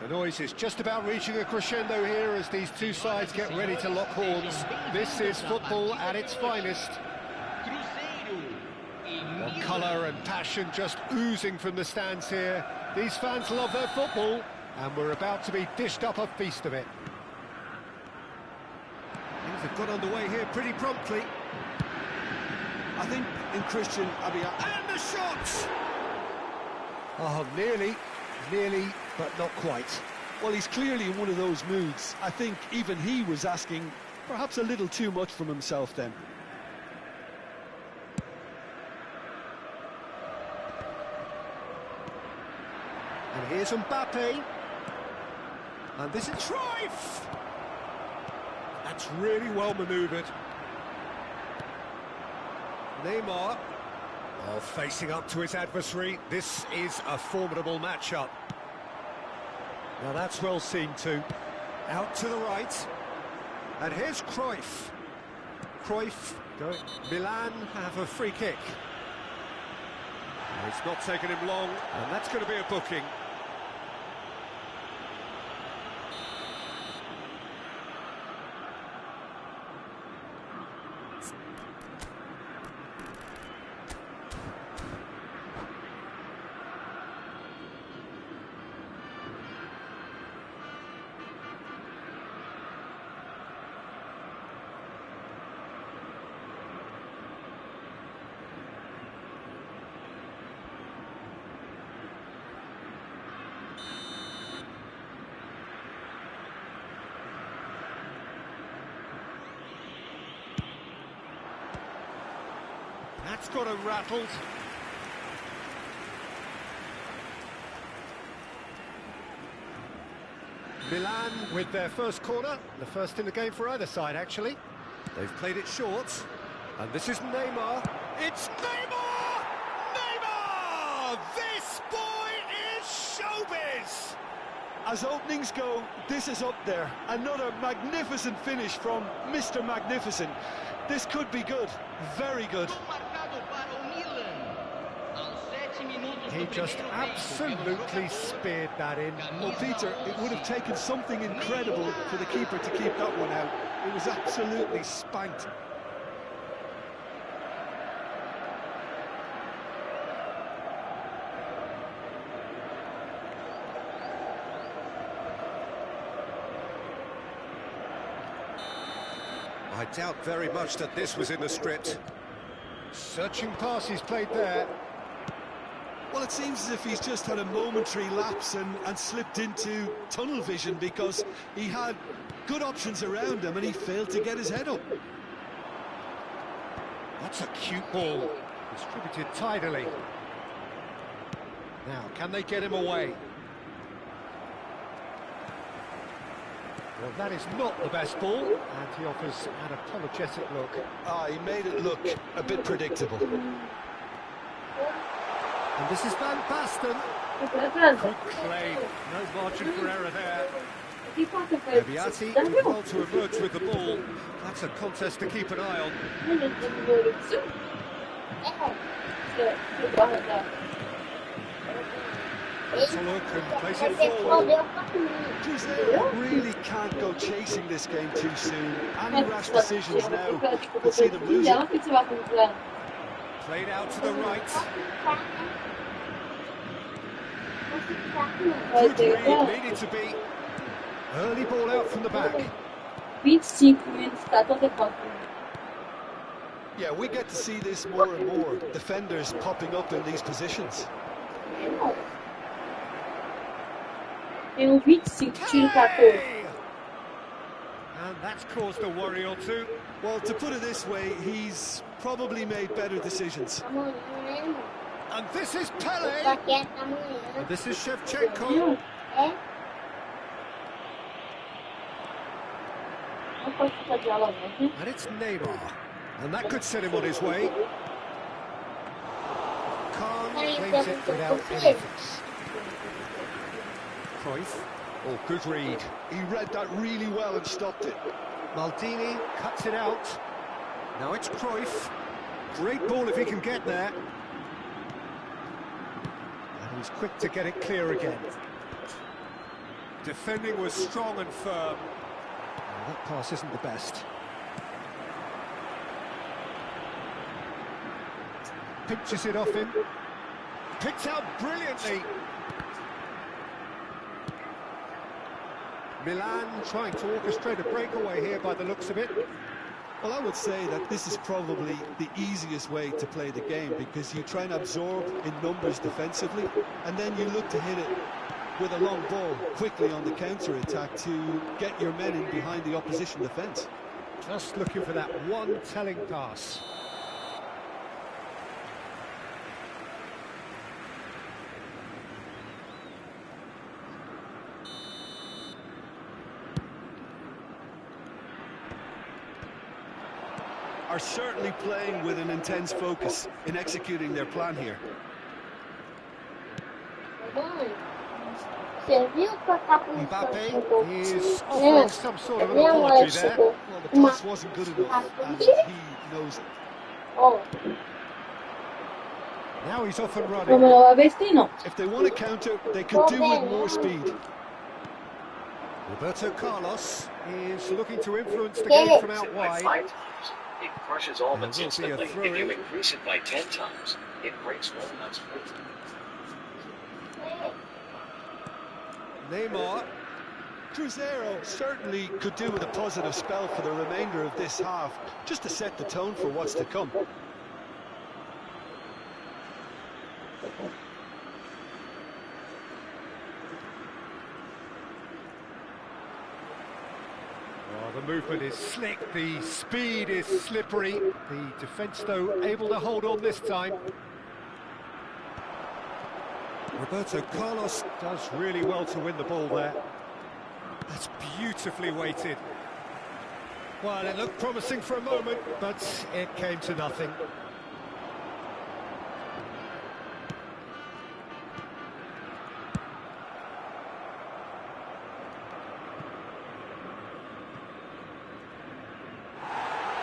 The noise is just about reaching a crescendo here as these two sides get ready to lock horns. This is football at its finest. The colour and passion just oozing from the stands here. These fans love their football, and we're about to be dished up a feast of it. Things have got underway here pretty promptly. I think in Christian, and the shots! Oh, nearly, but not quite. Well, he's clearly in one of those moods. I think even he was asking perhaps a little too much from himself then. And here's Mbappe. And this is Cruyff. That's really well manoeuvred. Neymar. Oh, facing up to his adversary. This is a formidable matchup. Now that's well seen too. Out to the right. And here's Cruyff. Cruyff going. Milan have a free kick. It's not taken him long, and that's going to be a booking. That's got him rattled. Milan with their first corner, the first in the game for either side actually. They've played it short, and this is Neymar. It's Neymar! Neymar! This boy is showbiz! As openings go, this is up there. Another magnificent finish from Mr. Magnificent. This could be good, very good. He just absolutely speared that in. Well, Peter, it would have taken something incredible for the keeper to keep that one out. It was absolutely spanked. I doubt very much that this was in the script. Searching pass he's played there. Well, it seems as if he's just had a momentary lapse and slipped into tunnel vision because he had good options around him and he failed to get his head up. That's a cute ball, distributed tidily. Now, can they get him away? Well, that is not the best ball, and he offers an apologetic look. He made it look a bit predictable. And this is Van Basten. Good claim, no margin for error there. Eviati well to emerge with the ball. That's a contest to keep an eye on. Let's look and place it forward. Crescer really can't go chasing this game too soon. Any rash decisions now could see them losing. Played out to the right. Good read, needed to be. Early ball out from the back. 25 minutos, 14. Yeah, we get to see this more and more. Defenders popping up in these positions. Tem 25, tiro 14. And that's caused a worry or two. Well, to put it this way, he's probably made better decisions. And this is Pele. And this is Shevchenko. And it's Neymar. And that could set him on his way. Khan claims it without any fuss. Cruyff. Oh, good read. He read that really well and stopped it. Maldini cuts it out. Now it's Cruyff. Great ball if he can get there. And he's quick to get it clear again. Defending was strong and firm. Oh, that pass isn't the best. Pinches it off him. Picked out brilliantly. Milan trying to orchestrate a breakaway here by the looks of it. Well, I would say that this is probably the easiest way to play the game, because you try and absorb in numbers defensively, and then you look to hit it with a long ball quickly on the counter-attack to get your men in behind the opposition defence. Just looking for that one telling pass. Are certainly playing with an intense focus in executing their plan here. Mbappe is offering some sort of an apology there. Well, the pass wasn't good enough, and he knows it. Now he's off and running. If they want to counter, they could do with more speed. Roberto Carlos is looking to influence the game from out wide. It crushes almonds And will be a instantly. If you throw-in. increase it by 10 times, it breaks walnuts. Neymar. Cruzeiro certainly could do with a positive spell for the remainder of this half, just to set the tone for what's to come. Oh, the movement is slick, the speed is slippery. The defence, though, able to hold on this time. Roberto Carlos does really well to win the ball there. That's beautifully weighted. Well, it looked promising for a moment, but it came to nothing.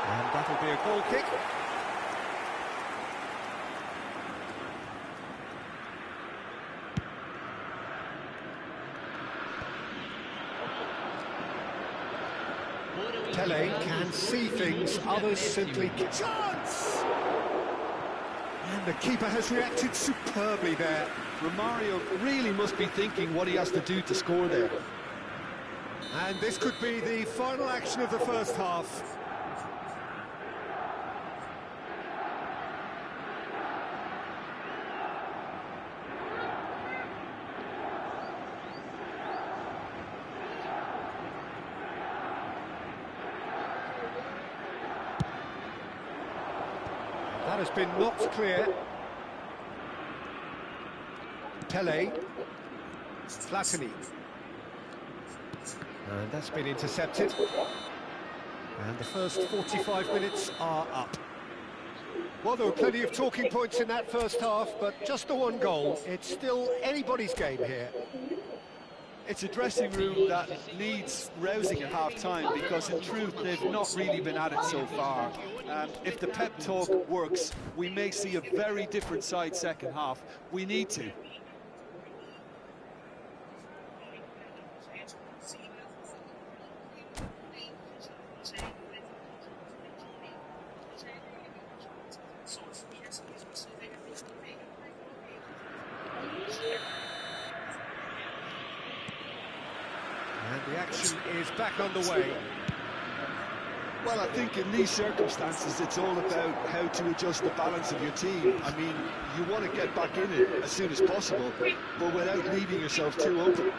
And that'll be a goal kick. Pele can see things, others simply can't. Chance! And the keeper has reacted superbly there. Romario really must be thinking what he has to do to score there. And this could be the final action of the first half. That has been knocked clear. Pele. Platini. And that's been intercepted. And the first 45 minutes are up. Well, there were plenty of talking points in that first half, but just the one goal. It's still anybody's game here. It's a dressing room that needs rousing at half-time, because in truth they've not really been at it so far. And if the pep talk works, we may see a very different side second half. We need to. The action is back underway. Well, I think in these circumstances, it's all about how to adjust the balance of your team. I mean, you want to get back in it as soon as possible, but without leaving yourself too open.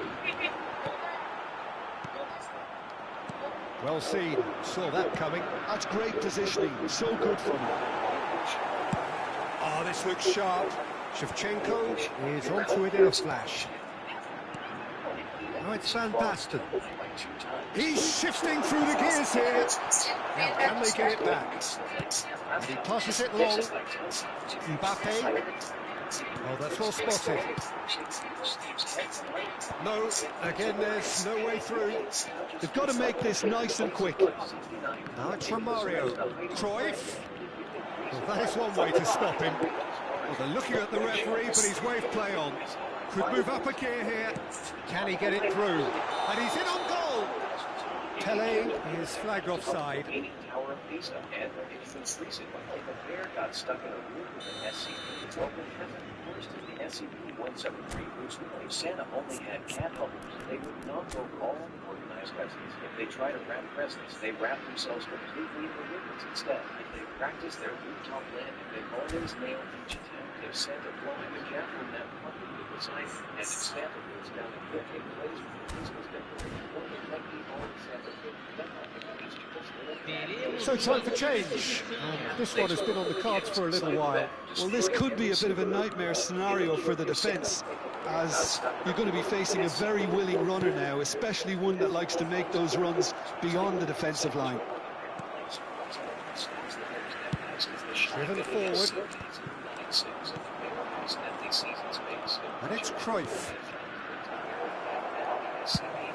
Well seen, saw that coming. That's great positioning, so good from him. Oh, this looks sharp. Shevchenko is onto it in a flash. Oh, it's Van Basten. He's shifting through the gears here. Now, can they get it back? And he passes it long. Mbappe. Oh, that's well spotted. No, again, there's no way through. They've got to make this nice and quick. Now it's from Mario. Cruyff. Well, that is one way to stop him. Well, they're looking at the referee, but he's waved play on. Could move up a gear here. Can he get it through? And he's in on goal. Tele is flagged offside. Tower of Pisa, and if you increase it, like the bear got stuck in a room with an SCP. Well, first in the SCP-173, which if Santa only had cat helpers, they would not go all organized presents. If they try to wrap presents, they wrap themselves completely in the ribbons instead. If they practice their rooftop landing, they always nail each attempt. If Santa blowing the cat from that puppy with the sign, and if Santa goes down the cooking plays with the Christmas decoration, or the lucky all Santa could, then I think it's just So time for change. This one has been on the cards for a little while. Well, this could be a bit of a nightmare scenario for the defence, as you're going to be facing a very willing runner now, especially one that likes to make those runs beyond the defensive line. Driven forward. And it's Cruyff.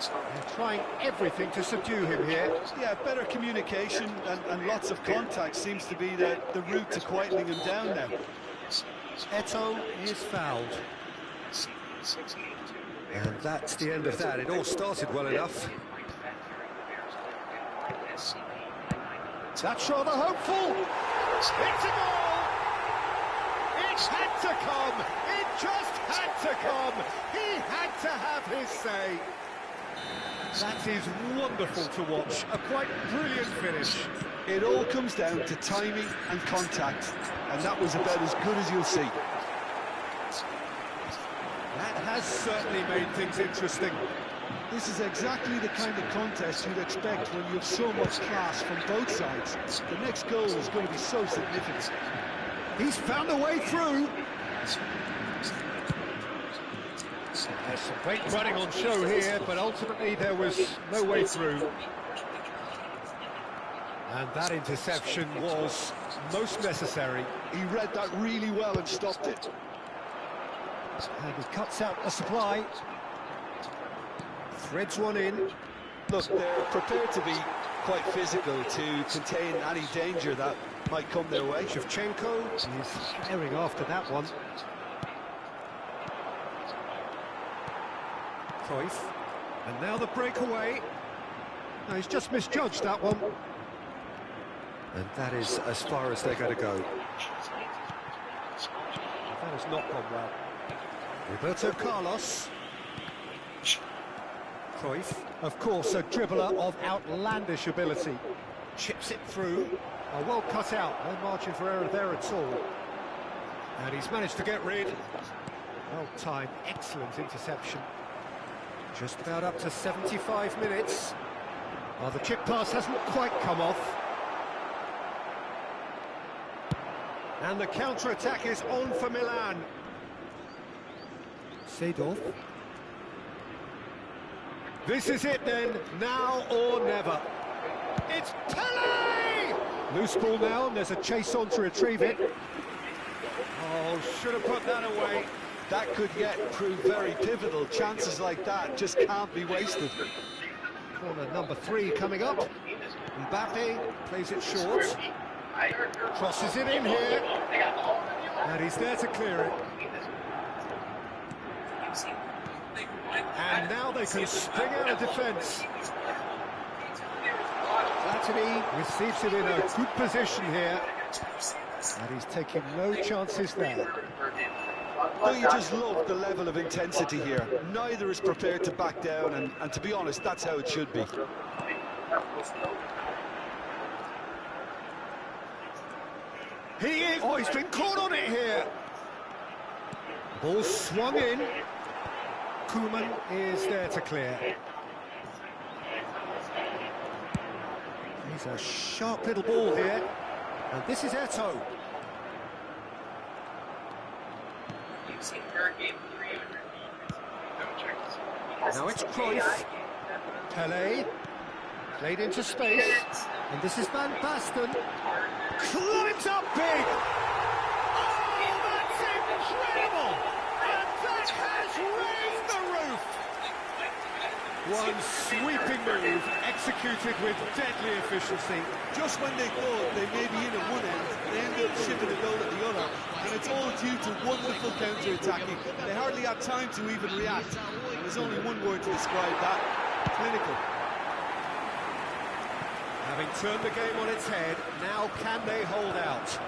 They're trying everything to subdue him here. Yeah, better communication and lots of contact seems to be the route to quietening him down now. Eto is fouled. And that's the end of that. It all started well enough. That's rather hopeful. It's a goal! It had to come! It just had to come! He had to have his say. That is wonderful to watch. A quite brilliant finish. It all comes down to timing and contact, and that was about as good as you'll see. That has certainly made things interesting. This is exactly the kind of contest you'd expect when you have so much class from both sides. The next goal is going to be so significant. He's found a way through. There's some great running on show here, but ultimately there was no way through. And that interception was most necessary. He read that really well and stopped it. And he cuts out a supply. Threads one in. Look, they're prepared to be quite physical to contain any danger that might come their way. Shevchenko is staring after that one. Cruyff. And now the breakaway. No, he's just misjudged that one. And that is as far as they're going to go. That has not gone well. Roberto Carlos. Cruyff, of course, a dribbler of outlandish ability. Chips it through. Oh, well cut out. No margin for error there at all. And he's managed to get rid. Well timed. Excellent interception. Just about up to 75 minutes. Well, the chip pass hasn't quite come off. And the counter-attack is on for Milan. Seedorf. This is it then, now or never. It's Pele! Loose ball now, and there's a chase on to retrieve it. Oh, should have put that away. That could yet prove very pivotal. Chances like that just can't be wasted. Corner number 3 coming up. Mbappe plays it short. Crosses it in here. And he's there to clear it. And now they can spring out of defence. Platini receives it in a good position here. And he's taking no chances there. Don't you just love the level of intensity here? Neither is prepared to back down, and to be honest, that's how it should be. He is. Oh, he's been caught on it here. Ball swung in. Koeman is there to clear. He's a sharp little ball here. And this is Eto'o. Now it's Cruyff. Pelé. Played into space. And this is Van Basten. Climbs up big. Oh, that's incredible! And that has raised the roof. One sweeping move, executed with deadly efficiency. Just when they thought they may be in at one end, they end up shipping a goal at the other. And it's all due to wonderful counter-attacking. They hardly had time to even react. And there's only one word to describe that: clinical. Having turned the game on its head, now can they hold out?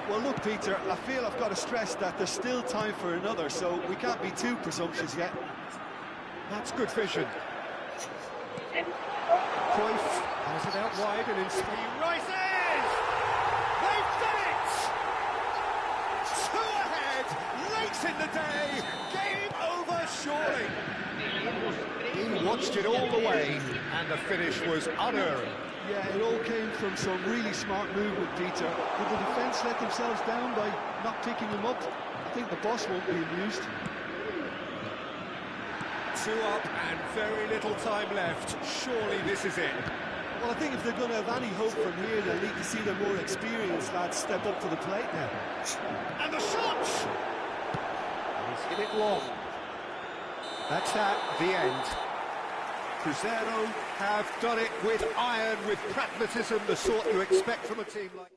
Well, look, Peter, I feel I've got to stress that there's still time for another, so we can't be too presumptuous yet. That's good vision. Cruyff has it out wide and in speed. He rises! They've done it! Two ahead, late in the day, game over surely. He watched it all the way, and the finish was unerring. Yeah, it all came from some really smart movement, Peter. Did the defence let themselves down by not picking him up? I think the boss won't be amused. Two up and very little time left. Surely this is it. Well, I think if they're going to have any hope from here, they'll need to see their more experienced lads step up to the plate now. And the shot! He's hit it long. That's that, the end. Cruzeiro have done it with iron, with pragmatism, the sort you expect from a team like...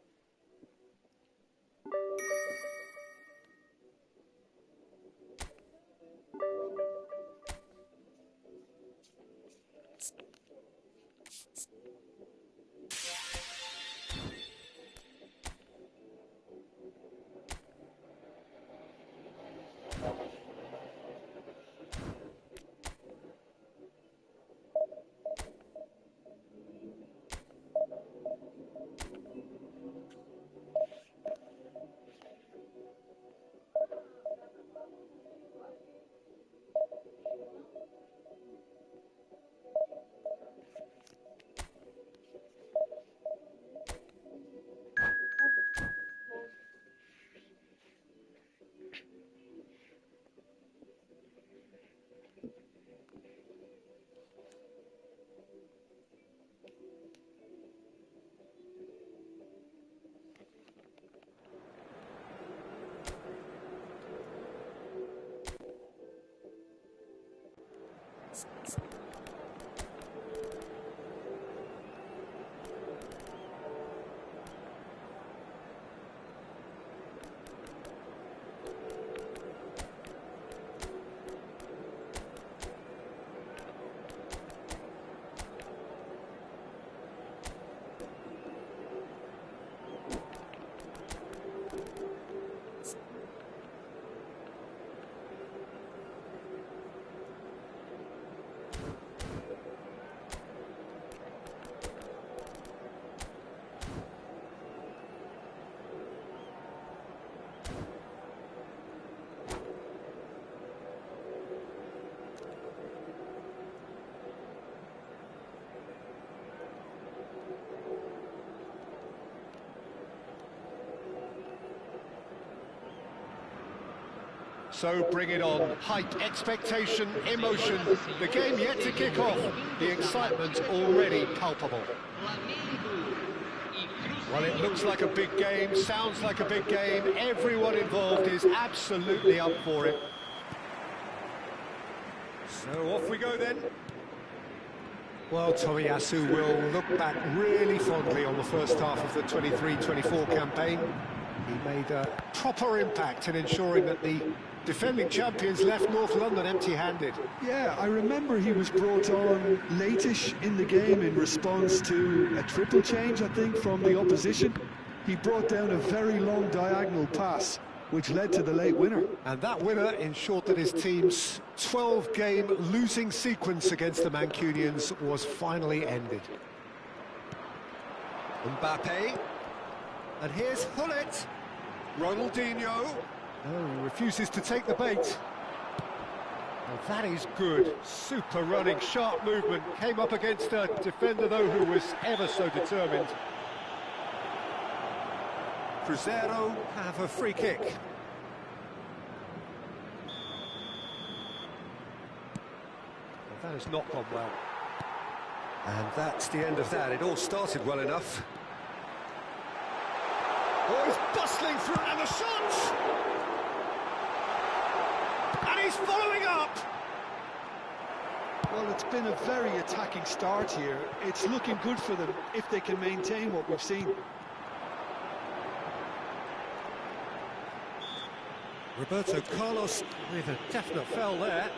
So bring it on. Hype, expectation, emotion. The game yet to kick off. The excitement already palpable. Well, it looks like a big game, sounds like a big game. Everyone involved is absolutely up for it. So off we go then. Well, Tomiyasu will look back really fondly on the first half of the 23-24 campaign. He made a proper impact in ensuring that the defending champions left North London empty-handed. Yeah, I remember he was brought on late-ish in the game in response to a triple change, I think, from the opposition. He brought down a very long diagonal pass, which led to the late winner. And that winner ensured that his team's 12-game losing sequence against the Mancunians was finally ended. Mbappe. And here's Hullet. Ronaldinho. No, he refuses to take the bait. Well, that is good. Super running, sharp movement. Came up against a defender, though, who was ever so determined. Cruzeiro have a free kick. Well, that has not gone well. And that's the end of that. It all started well enough. Oh, he's bustling through another shot! And he's following up! Well, it's been a very attacking start here. It's looking good for them if they can maintain what we've seen. Roberto Carlos with a definite foul there.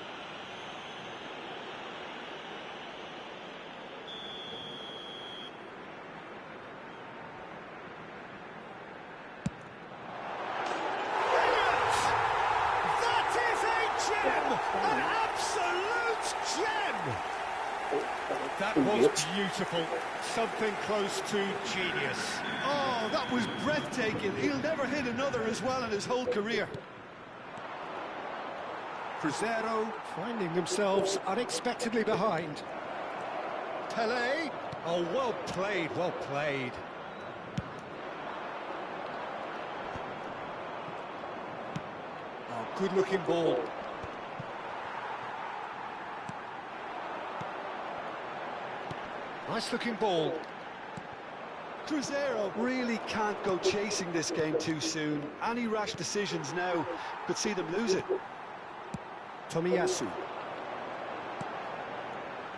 An absolute gem! That was beautiful. Something close to genius. Oh, that was breathtaking. He'll never hit another as well in his whole career. Cruzeiro finding themselves unexpectedly behind. Pelé. Oh, well played, well played. Oh, good-looking ball. Nice-looking ball. Cruzeiro really can't go chasing this game too soon. Any rash decisions now could see them lose it. Tomiyasu.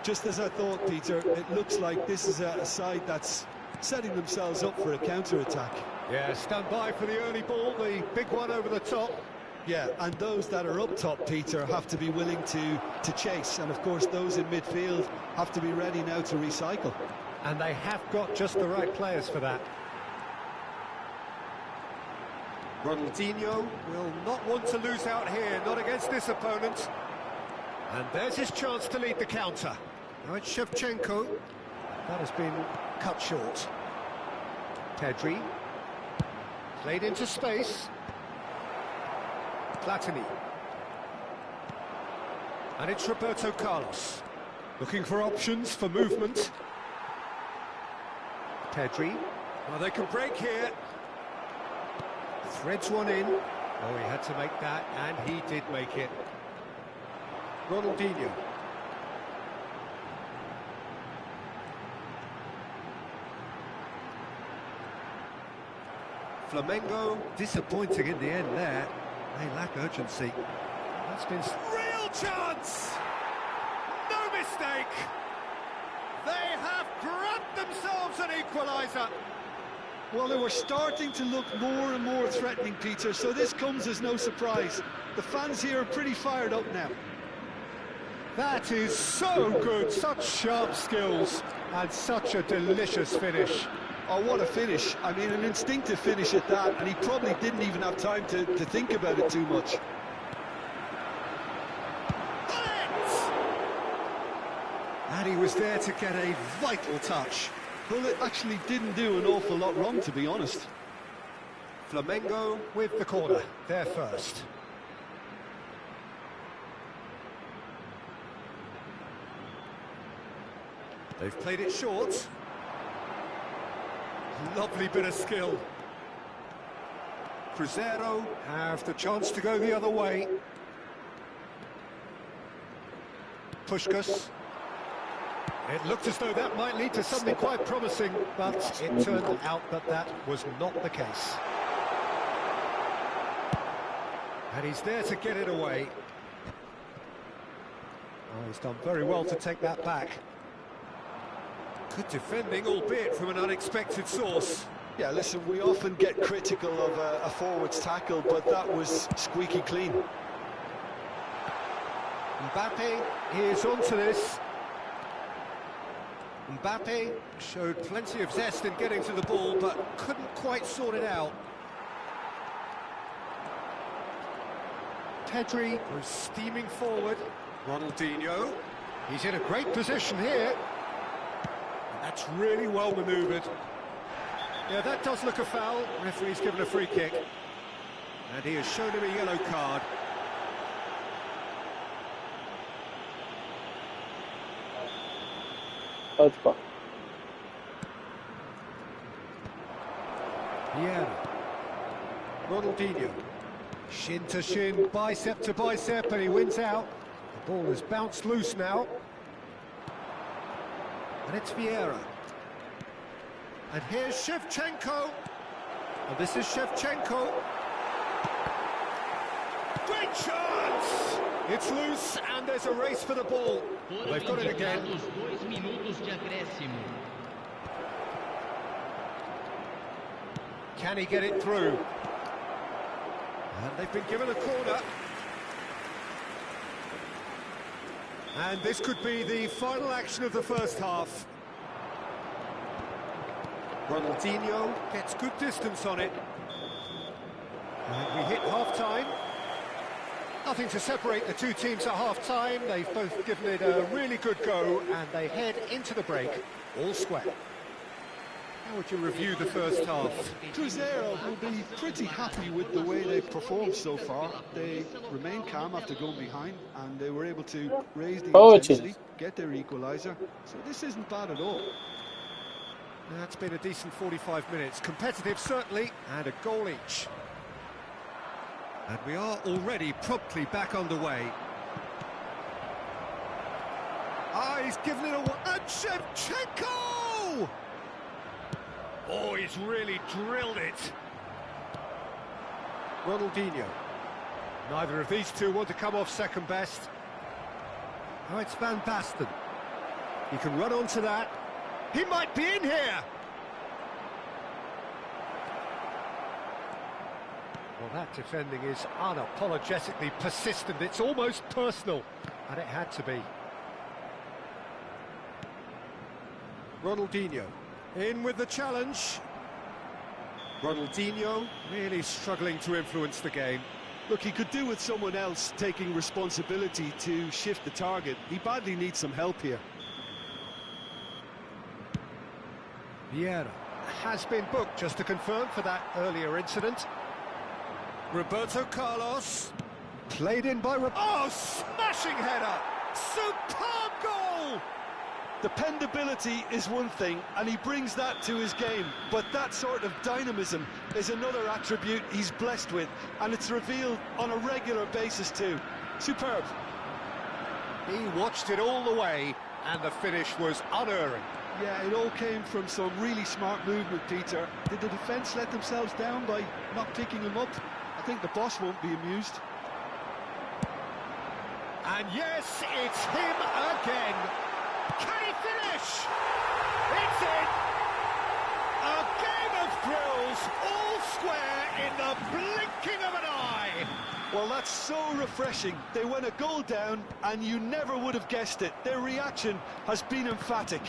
Just as I thought, Peter, it looks like this is a side that's setting themselves up for a counter-attack. Yeah, stand by for the early ball, the big one over the top. Yeah, and those that are up top, Peter, have to be willing to chase. And, of course, those in midfield have to be ready now to recycle. And they have got just the right players for that. Ronaldinho will not want to lose out here, not against this opponent. And there's his chance to lead the counter. Now it's Shevchenko. That has been cut short. Pedri. Played into space. Platini. And it's Roberto Carlos. Looking for options for movement. Pedri. Well, they can break here. Threads one in. Oh, he had to make that, and he did make it. Ronaldinho. Flamengo disappointing in the end there. They lack urgency. That's been real chance! No mistake! They have grabbed themselves an equaliser. Well, they were starting to look more and more threatening, Peter, so this comes as no surprise. The fans here are pretty fired up now. That is so good, such sharp skills, and such a delicious finish. Oh, what a finish. I mean, an instinctive finish at that, and he probably didn't even have time to think about it too much. And he was there to get a vital touch. Well, it actually didn't do an awful lot wrong, to be honest. Flamengo with the corner, there first. They've played it short. Lovely bit of skill. Cruzeiro have the chance to go the other way. Puskás. It looked as though that might lead to something quite promising, but it turned out that that was not the case. And he's there to get it away. Oh, he's done very well to take that back. Good defending, albeit from an unexpected source. Yeah, listen, we often get critical of a forward's tackle, but that was squeaky clean. Mbappe is onto this. Mbappe showed plenty of zest in getting to the ball, but couldn't quite sort it out. Pedri goes steaming forward. Ronaldinho. He's in a great position here. And that's really well manoeuvred. Yeah, that does look a foul. Referee's given a free kick. And he has shown him a yellow card. Primeira. Ronaldinho. Shin to shin, bicep to bicep, and he wins out. The ball has bounced loose now. And it's Vieira. And here's Shevchenko. And this is Shevchenko. Great chance! It's loose, and there's a race for the ball. They've got it again. Can he get it through? And they've been given a corner. And this could be the final action of the first half. Ronaldinho gets good distance on it. And we hit half-time. Nothing to separate the two teams at half-time. They've both given it a really good go, and they head into the break all square. How would you review the first half? Crescer will be pretty happy with the way they've performed so far. They remained calm after going behind, and they were able to raise the intensity, get their equaliser. So this isn't bad at all. That's been a decent 45 minutes. Competitive, certainly, and a goal each. And we are already promptly back underway. Ah, he's given it away. And Shevchenko! Oh, he's really drilled it. Ronaldinho. Neither of these two want to come off second best. Oh, it's Van Basten. He can run onto that. He might be in here! Well, that defending is unapologetically persistent. It's almost personal. And it had to be. Ronaldinho. In with the challenge. Ronaldinho really struggling to influence the game. Look, he could do with someone else taking responsibility to shift the target. He badly needs some help here. Vieira has been booked, just to confirm, for that earlier incident. Roberto Carlos. Played in by... Oh, smashing header! Superb goal! Dependability is one thing, and he brings that to his game, but that sort of dynamism is another attribute he's blessed with, and it's revealed on a regular basis too. Superb. He watched it all the way, and the finish was unerring. Yeah, it all came from some really smart movement, Peter. Did the defence let themselves down by not picking him up? I think the boss won't be amused. And yes, it's him again. Can he finish? It's in! A game of thrills, all square in the blinking of an eye. Well, that's so refreshing. They went a goal down, and you never would have guessed it. Their reaction has been emphatic.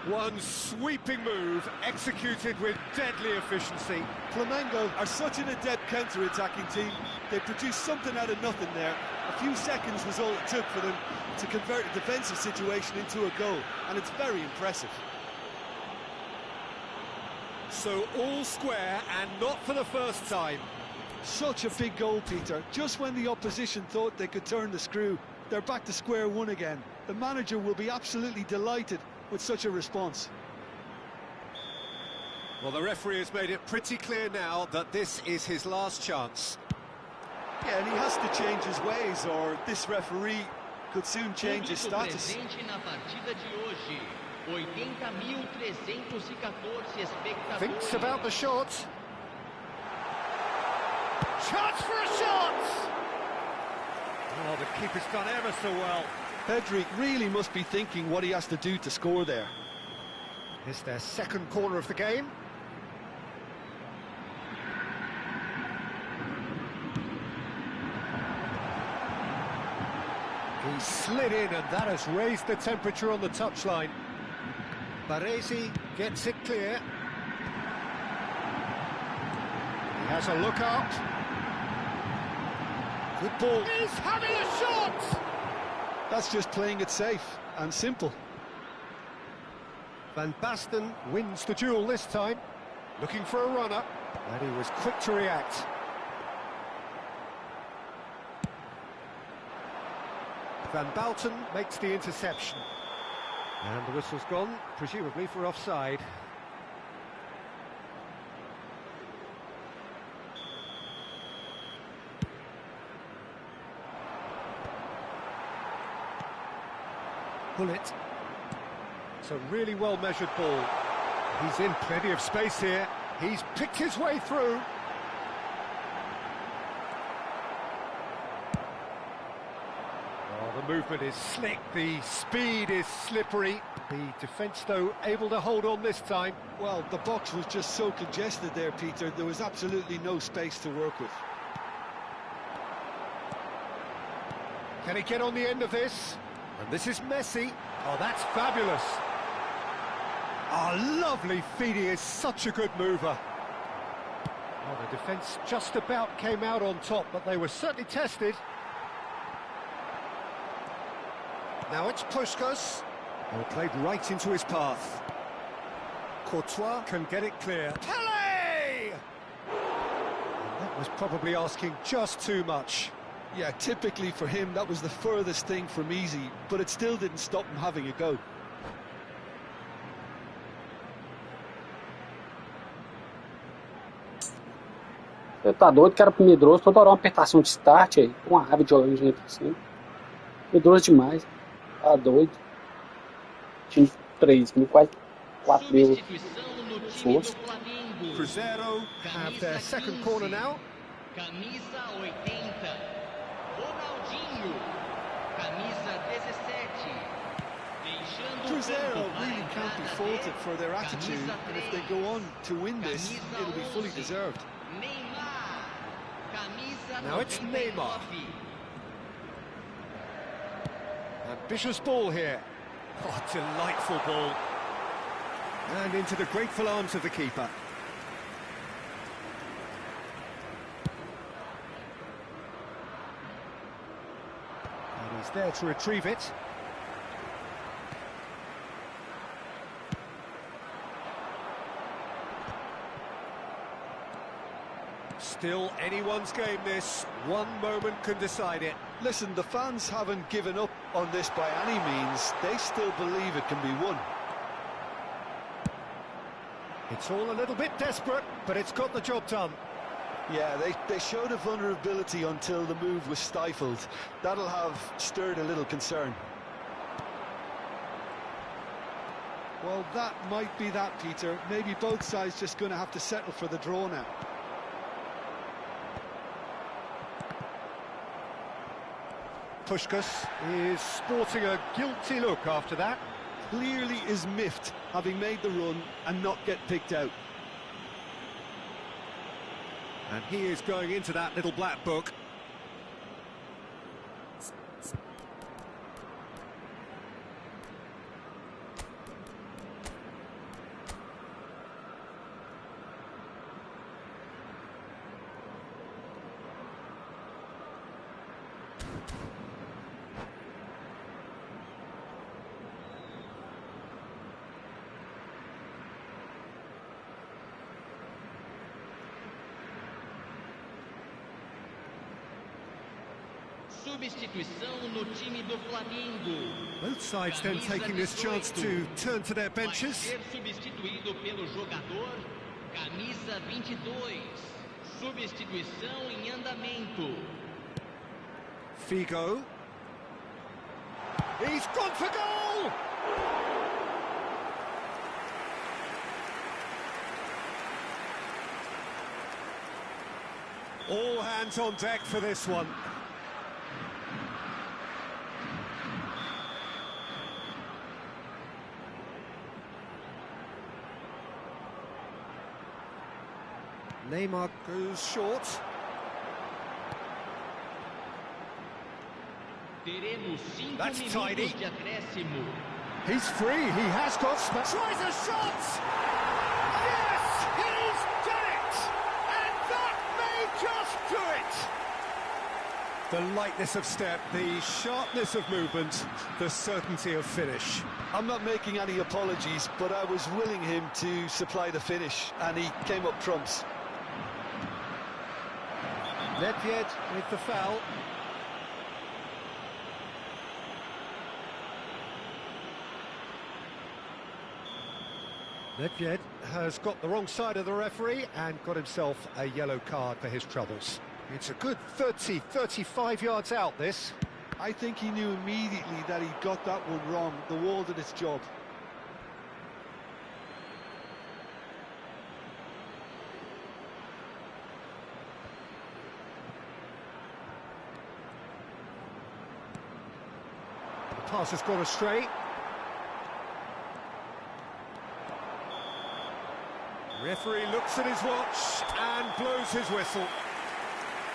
One sweeping move, executed with deadly efficiency. Flamengo are such an adept counter-attacking team. They produced something out of nothing there. A few seconds was all it took for them to convert a defensive situation into a goal, and it's very impressive. So all square, and not for the first time. Such a big goal, Peter. Just when the opposition thought they could turn the screw, they're back to square one again. The manager will be absolutely delighted with such a response. Well, the referee has made it pretty clear now that this is his last chance. Yeah, and he has to change his ways, or this referee could soon change his status. Thinks about the shot. Chance for a shot! Oh, the keeper's done ever so well. Pedri really must be thinking what he has to do to score there. It's their second corner of the game. He slid in, and that has raised the temperature on the touchline. Baresi gets it clear. He has a look out. Good ball. He's having a shot! That's just playing it safe and simple. Van Basten wins the duel this time. Looking for a runner. And he was quick to react. Van Basten makes the interception. And the whistle's gone, presumably for offside. Bullet. It's a really well-measured ball. He's in plenty of space here. He's picked his way through. Oh, the movement is slick, the speed is slippery. The defence, though, able to hold on this time. Well, the box was just so congested there, Peter. There was absolutely no space to work with. Can he get on the end of this? And this is Messi. Oh, that's fabulous. Oh, lovely feed. He is such a good mover. Oh, the defence just about came out on top, but they were certainly tested. Now it's Puskas. Oh, played right into his path. Courtois can get it clear. Pele! That was probably asking just too much. Yeah, typically for him, that was the furthest thing from easy, but it still didn't stop him having a go. Você tá doido que era pro medroso toda hora uma apertação de start aí, com uma raiva de jogando de dentro assim. Medroso demais. Tá doido. Time 3, quase 4 mil força. Cruzeiro have their second corner now. Camisa 80, Ronaldinho, camisa 17, deixando Cruzeiro really can't be faulted for their attitude, and if they go on to win this, it'll be fully deserved. Neymar, camisa Now it's 99. Neymar. Ambitious ball here. Oh, delightful ball. And into the grateful arms of the keeper. And he's there to retrieve it. Still anyone's game this. One moment can decide it. Listen, the fans haven't given up on this by any means. They still believe it can be won. It's all a little bit desperate, but it's got the job done. Yeah, they showed a vulnerability until the move was stifled. That'll have stirred a little concern. Well, that might be that, Peter. Maybe both sides just going to have to settle for the draw now. Puskas is sporting a guilty look after that. Clearly is miffed, having made the run and not get picked out. And he is going into that little black book. Substituição no time do Flamengo. Both sides then taking this chance to turn to their Vai benches. ser substituído pelo jogador camisa 22. Substituição em andamento. Figo. He's gone for goal! All hands on deck for this one. Neymar goes short. Teremos 5 That's minutos tidy. de acréscimo. He's free, he has got space. Tries a shot! Yes, he's done it! And that may just do it! The lightness of step, the sharpness of movement, the certainty of finish. I'm not making any apologies, but I was willing him to supply the finish, and he came up trumps. Nedved with the foul. Nedved has got the wrong side of the referee and got himself a yellow card for his troubles. It's a good 35 yards out, this. I think he knew immediately that he got that one wrong. The wall did its job. The pass has gone astray. Referee looks at his watch and blows his whistle.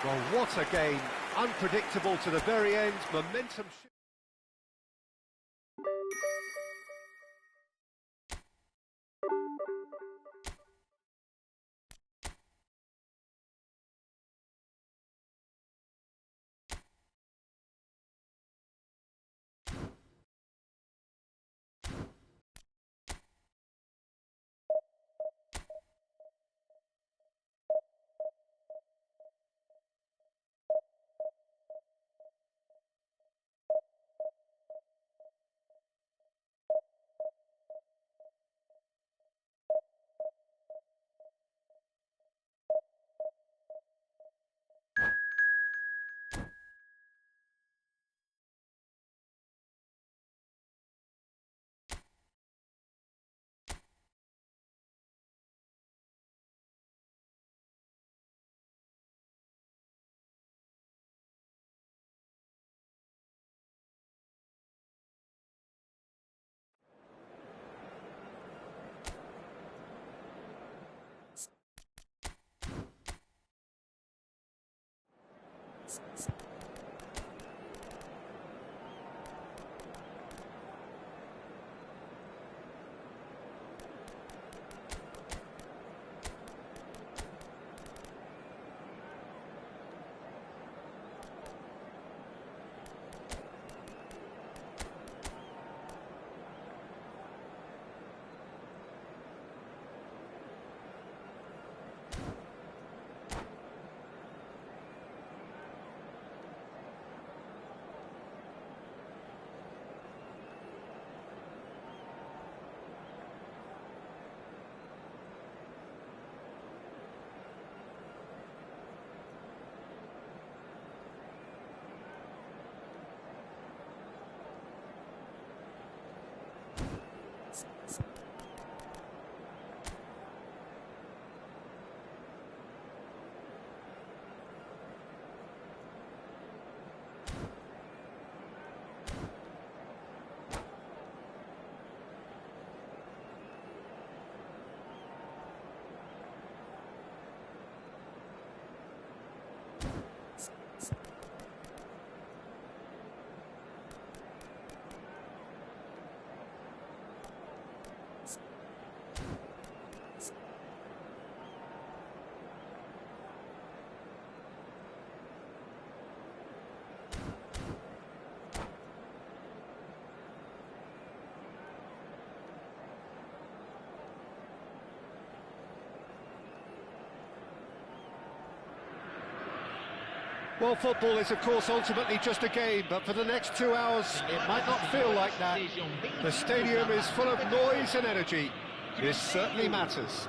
Well, what a game. Unpredictable to the very end. Momentum. Well, football is, of course, ultimately just a game, but for the next 2 hours, it might not feel like that. The stadium is full of noise and energy. This certainly matters.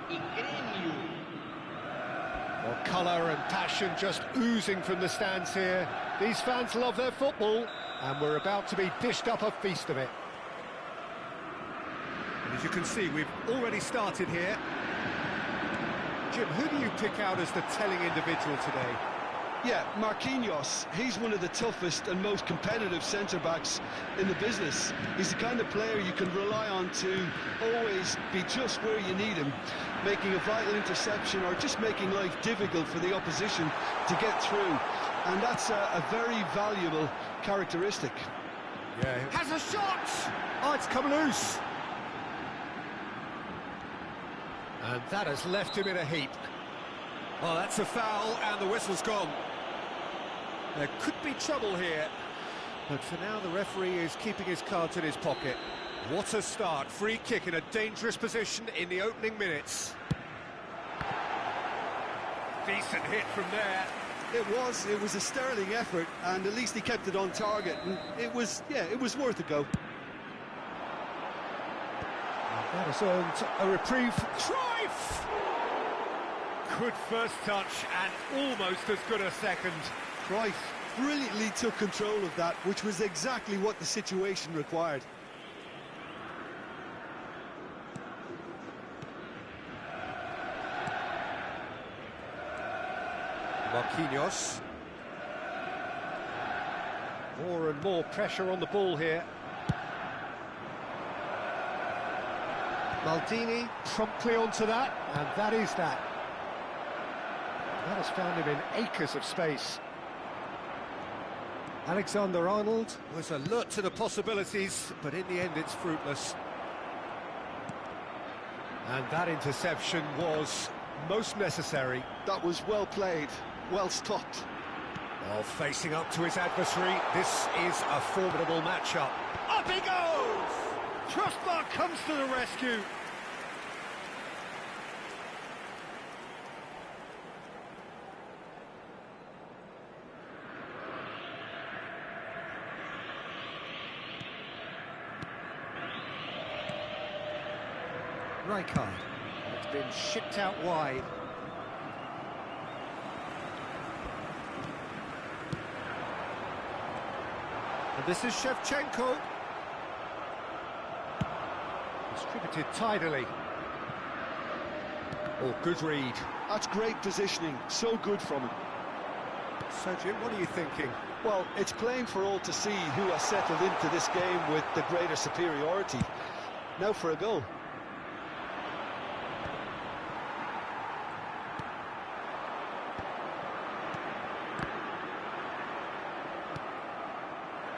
Well, colour and passion just oozing from the stands here. These fans love their football, and we're about to be dished up a feast of it. And as you can see, we've already started here. Jim, who do you pick out as the telling individual today? Yeah, Marquinhos, he's one of the toughest and most competitive centre-backs in the business. He's the kind of player you can rely on to always be just where you need him, making a vital interception or just making life difficult for the opposition to get through. And that's a very valuable characteristic. Yeah, has a shot! Oh, it's come loose. And that has left him in a heap. Oh, that's a foul, and the whistle's gone. There could be trouble here, but for now the referee is keeping his cards in his pocket. What a start, free kick in a dangerous position in the opening minutes. Decent hit from there. It was a sterling effort, and at least he kept it on target, and it was worth a go. That has earned a reprieve. Cruyff! Good first touch and almost as good a second. Cruyff brilliantly took control of that, which was exactly what the situation required. Marquinhos. More and more pressure on the ball here. Maldini promptly onto that, and that is that. That has found him in acres of space. Alexander-Arnold was alert to the possibilities, but in the end it's fruitless. And that interception was most necessary. That was well played, well stopped. While facing up to his adversary, this is a formidable matchup. Up he goes! Crossbar comes to the rescue. Rijkaard. It's been shipped out wide. And this is Shevchenko. Distributed tidily. Oh, good read. That's great positioning, so good from him. So, Jim, what are you thinking? Well, it's plain for all to see who has settled into this game with the greater superiority. Now for a goal.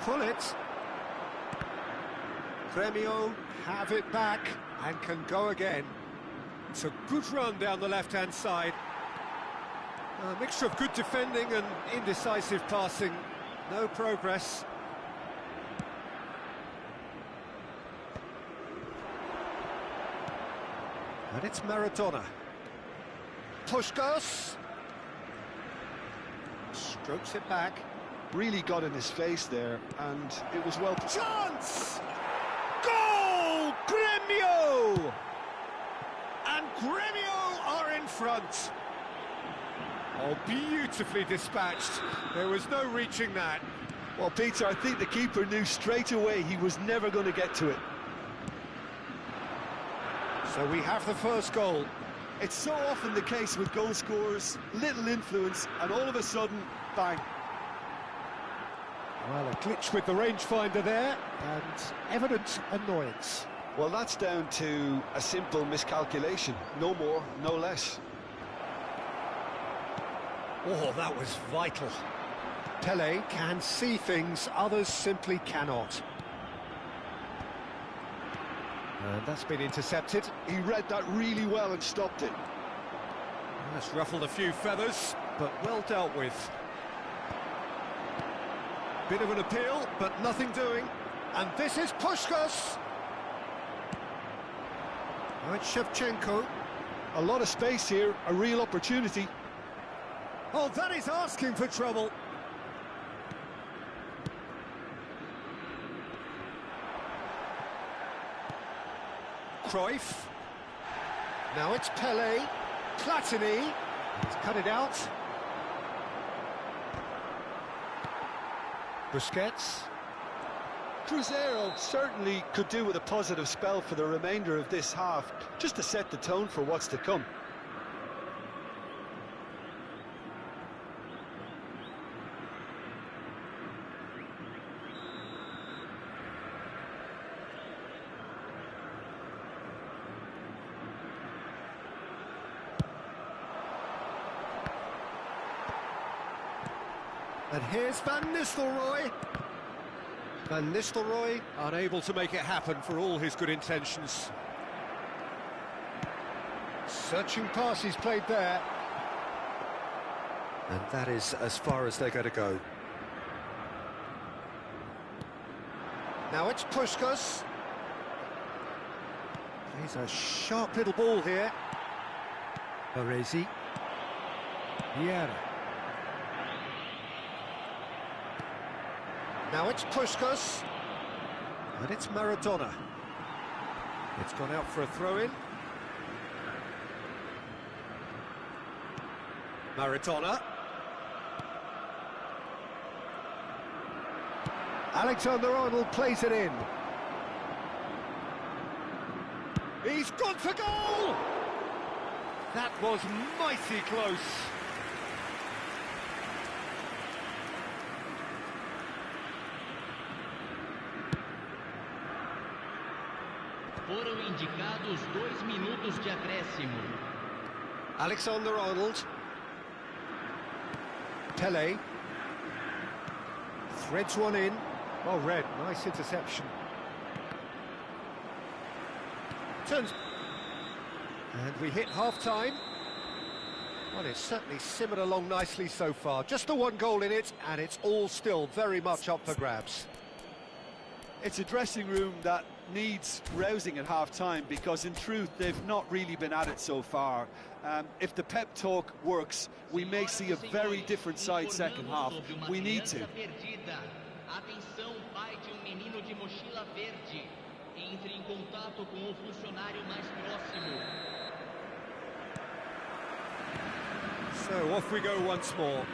Pull it. Gremio have it back and can go again. It's a good run down the left-hand side. A mixture of good defending and indecisive passing. No progress. And it's Maradona. Puskás. Strokes it back. Really got in his face there, and it was well... Chance! Goal! Gremio! And Gremio are in front. Oh, beautifully dispatched. There was no reaching that. Well, Peter, I think the keeper knew straight away he was never going to get to it. So we have the first goal. It's so often the case with goal scorers, little influence, and all of a sudden, bang. Well, a glitch with the rangefinder there, and evident annoyance. Well, that's down to a simple miscalculation. No more, no less. Oh, that was vital. Pelé can see things others simply cannot. And that's been intercepted. He read that really well and stopped it. That's ruffled a few feathers, but well dealt with. Bit of an appeal, but nothing doing. And this is Puskás. Now it's Shevchenko. A lot of space here, a real opportunity. Oh, that is asking for trouble. Cruyff. Now it's Pelé. Platini. He's cut it out. Busquets. Cruzeiro certainly could do with a positive spell for the remainder of this half, just to set the tone for what's to come. And here's Van Nistelrooy. Van Nistelrooy unable to make it happen for all his good intentions. Searching pass he's played there. And that is as far as they're going to go. Now it's Puskás. He's a sharp little ball here. Baresi. Primeira. Now it's Puskás. And it's Maradona. It's gone out for a throw-in. Maradona. Alexander-Arnold plays it in. He's gone for goal! That was mighty close. Foram indicados 2 minutos de acréscimo. Alexander-Arnold. Pelé. Threads one in. Well read, nice interception. Turns. And we hit half-time. Well, it's certainly simmered along nicely so far. Just the one goal in it, and it's all still very much up for grabs. It's a dressing room that needs rousing at half-time because, in truth, they've not really been at it so far. If the pep talk works, we may see a very different side second half. We need to. Atenção, pai de menino de mochila verde. Entre em contato com o funcionário mais próximo. So off we go once more.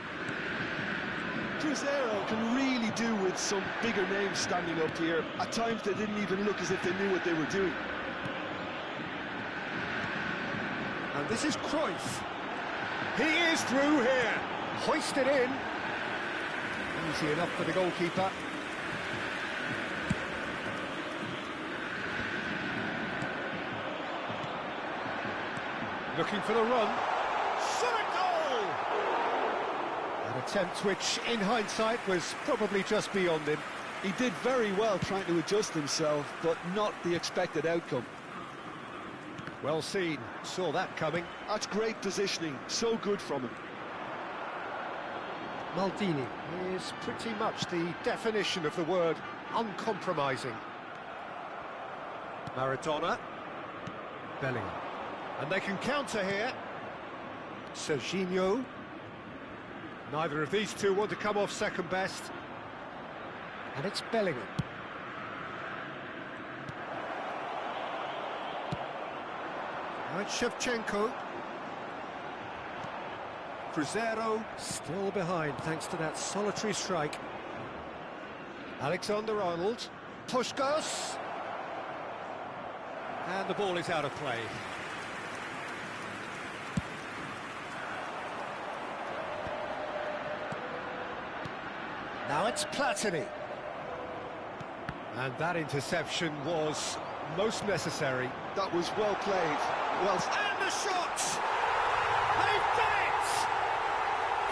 Cruzeiro can really do with some bigger names standing up here. At times they didn't even look as if they knew what they were doing. And this is Cruyff. He is through here. Hoisted in. Easy enough for the goalkeeper. Looking for the run. Shot a goal! An attempt which, in hindsight, was probably just beyond him. He did very well trying to adjust himself, but not the expected outcome. Well seen. Saw that coming. That's great positioning. So good from him. Maldini is pretty much the definition of the word uncompromising. Maradona. Bellingham. And they can counter here. Serginho. Neither of these two want to come off second best. And it's Bellingham. Now it's Shevchenko. Cruzeiro still behind thanks to that solitary strike. Alexander-Arnold. Puskás. And the ball is out of play. Now it's Platini. And that interception was most necessary. That was well played. Well, and the shot! They've done it!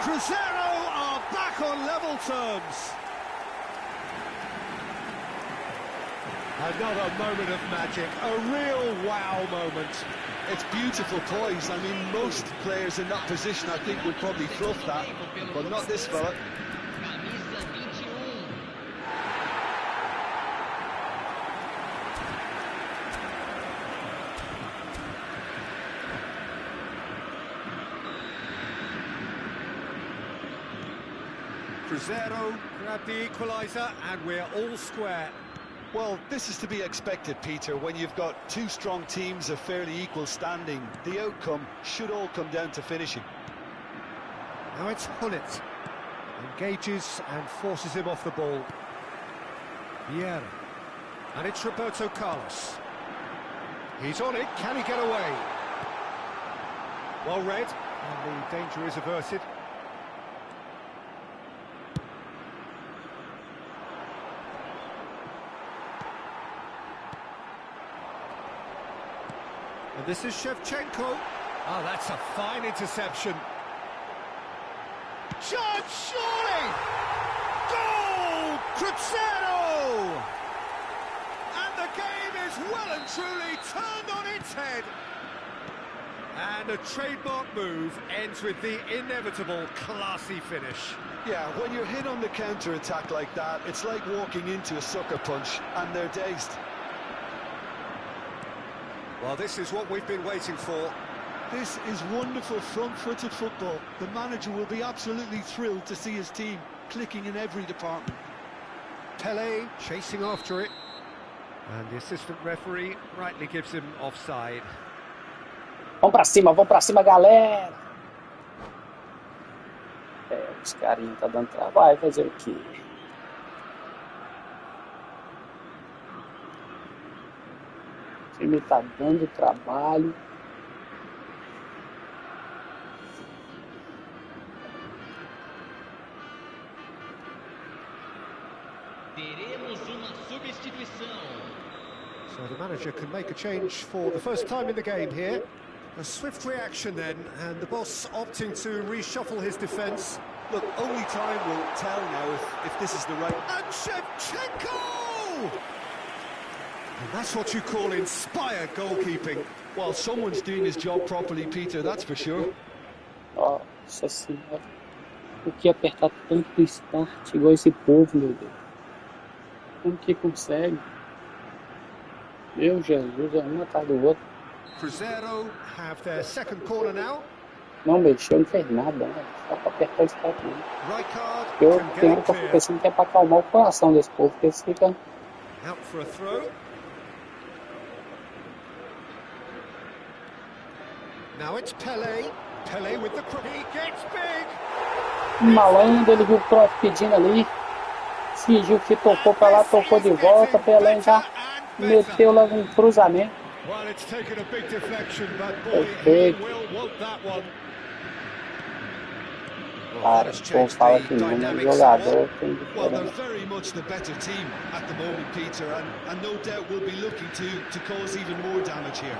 Cruzeiro are back on level terms. Another moment of magic, a real wow moment. It's beautiful poise. I mean, most players in that position, I think, would probably fluff that, but not this fella. Camisa 21. Cruzeiro grab the equaliser and we're all square. Well, this is to be expected, Peter. When you've got two strong teams of fairly equal standing, the outcome should all come down to finishing. Now it's Hullet. Engages and forces him off the ball. Primeira. And it's Roberto Carlos. He's on it. Can he get away? Well read. And the danger is averted. And this is Shevchenko. Oh, that's a fine interception. Shot, surely! Goal! Cruzeiro! And the game is well and truly turned on its head. And a trademark move ends with the inevitable classy finish. Yeah, when you're hit on the counter-attack like that, it's like walking into a sucker punch, and they're dazed. Well, this is what we've been waiting for. This is wonderful front-footed football. The manager will be absolutely thrilled to see his team clicking in every department. Pele chasing after it. And the assistant referee rightly gives him offside. Vamos pra cima, galera! Os carinhos tá dando trabalho, fazer o quê? O time tá dando trabalho. Teremos uma substituição. So the manager can make a change for the first time in the game here. A swift reaction then, and the boss opting to reshuffle his defence. Look, only time will tell now if this is the right... And Shevchenko! And that's what you call inspired goalkeeping. Well, someone's doing his job properly, Peter, that's for sure. Nossa senhora. Por que apertar tanto start igual esse povo, meu Deus? Como que consegue? Meu Jesus, é um atrás do outro. Cruzeiro have their second corner now. Não mexeu, não fez nada, né? Só pra apertar o start mesmo. Rijkaard Eu can tenho get que it ficar clear. pensando que é pra acalmar o coração desse povo, porque eles ficam... Out for a throw. Now it's Pele. Pele with the cross. He gets big. Malandro, ele viu o Cross pedindo ali. Fingiu que tocou pra lá, tocou de volta. Pelé já meteu logo um cruzamento. Well, it's taken a big deflection, but boy, he will want that one. Well, that Cara, has o povo changed fala the que não, dynamics jogador somewhat. tem Well, they're diferença. very much the better team at the moment, Peter, and no doubt will be looking to cause even more damage here.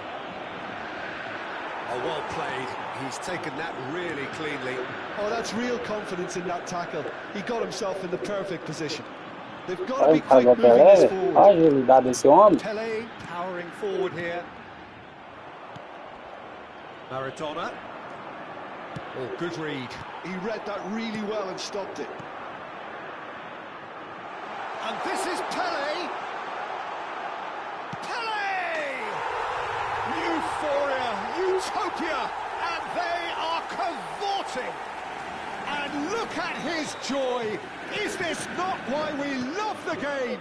Oh, well played. He's taken that really cleanly. Oh, that's real confidence in that tackle. He got himself in the perfect position. They've got to be Olha o cara quick do moving this Pelé, forward. olha a agilidade desse homem. Pele powering forward here. Maradona. Oh, good read. He read that really well and stopped it. And this is Pele. Pele! Euphoria, utopia, and they are cavorting. And look at his joy. Is this not why we love the game?